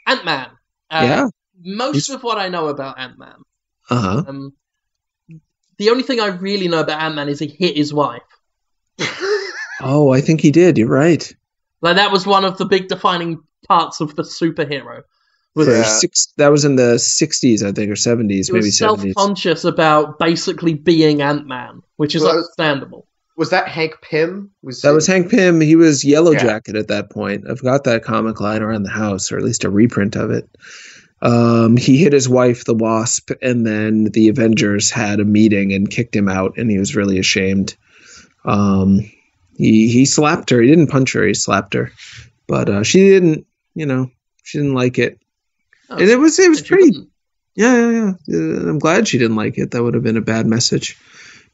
Ant-Man. Yeah. Most of what I know about Ant-Man. Uh-huh. The only thing I really know about Ant-Man is he hit his wife. Oh, I think he did. You're right. Like, that was one of the big defining parts of the superhero. That was in the 60s, I think, or 70s, He maybe was 70s. self-conscious about basically being Ant-Man, which is understandable. Was that Hank Pym? That was Hank Pym. He was Yellow Jacket at that point. I've got that comic lying around the house, or at least a reprint of it. He hit his wife, the Wasp, and then the Avengers had a meeting and kicked him out, and he was really ashamed. He slapped her. He didn't punch her. He slapped her, but she didn't. She didn't like it. And it was pretty. Yeah. I'm glad she didn't like it. That would have been a bad message.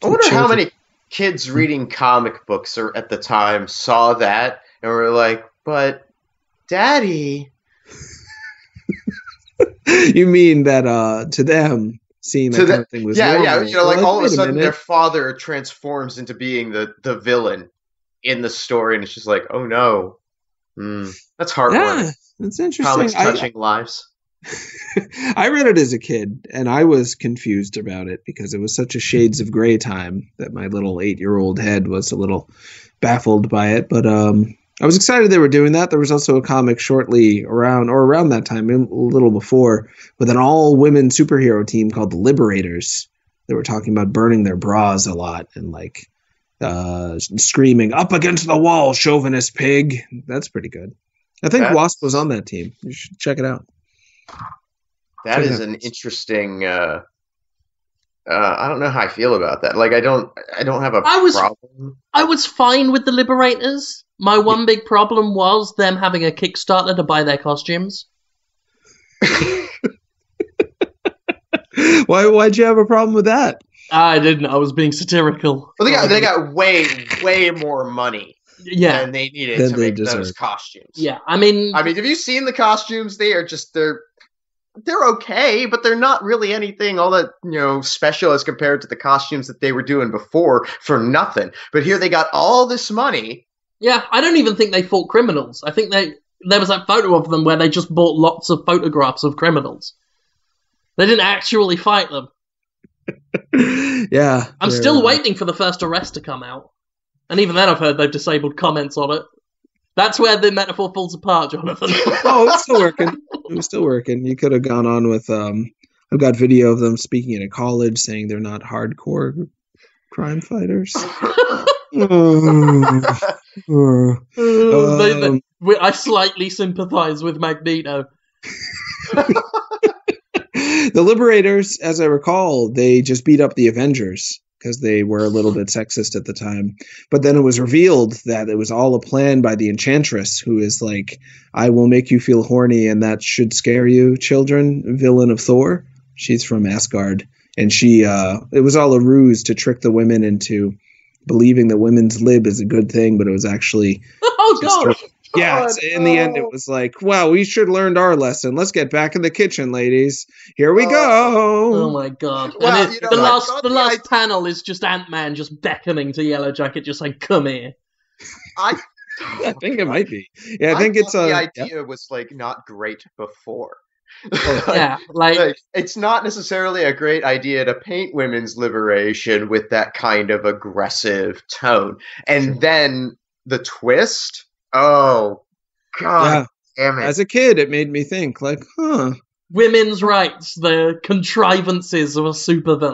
I wonder how many kids reading comic books at the time saw that and were like, "But, Daddy." You mean that to them seeing that kind of thing was normal? Yeah. All of a sudden their father transforms into being the villain in the story, and it's just like, oh no, that's heartwarming. Yeah, that's interesting. Comics touching lives. I read it as a kid, and I was confused about it because it was such a Shades of Grey time that my little 8-year-old head was a little baffled by it. But I was excited they were doing that. There was also a comic shortly around that time, a little before, with an all-women superhero team called the Liberators. They were talking about burning their bras a lot and screaming, "Up against the wall, chauvinist pig." That's pretty good. I think Wasp was on that team. You should check it out. That is an interesting. I don't know how I feel about that. Like, I don't have a problem. I was fine with the Liberators. My one big problem was them having a Kickstarter to buy their costumes. Why'd you have a problem with that? I didn't. I was being satirical. Well, they got way more money. Yeah, than they needed to make those costumes. Yeah, I mean, have you seen the costumes? They're okay, but they're not really anything all that special as compared to the costumes that they were doing before for nothing. But here they got all this money. Yeah, I don't even think they fought criminals. I think there was that photo of them where they just bought lots of photographs of criminals. They didn't actually fight them. Yeah, I'm still waiting for the first arrest to come out. And even then I've heard they've disabled comments on it. That's where the metaphor falls apart, Jonathan. Oh, it's still working. It was still working. You could have gone on with, I've got video of them speaking in a college saying they're not hardcore crime fighters. I slightly sympathize with Magneto. The Liberators, as I recall, they just beat up the Avengers because they were a little bit sexist at the time. But then it was revealed that it was all a plan by the Enchantress, who is like, "I will make you feel horny, and that should scare you, children," villain of Thor. She's from Asgard. And it was all a ruse to trick the women into believing that women's lib is a good thing, but it was actually... Oh, God! Yeah, in the end, it was like, wow, we should have learned our lesson. Let's get back in the kitchen, ladies. Here we go. Oh, my God. Well, the last panel is just Ant-Man just beckoning to Yellow Jacket, just like, come here. I think it might be. Yeah, I think it's... the idea was, not great before. Yeah, it's not necessarily a great idea to paint women's liberation with that kind of aggressive tone. And then the twist... Oh, God damn it. As a kid, it made me think, women's rights, the contrivances of a supervillain.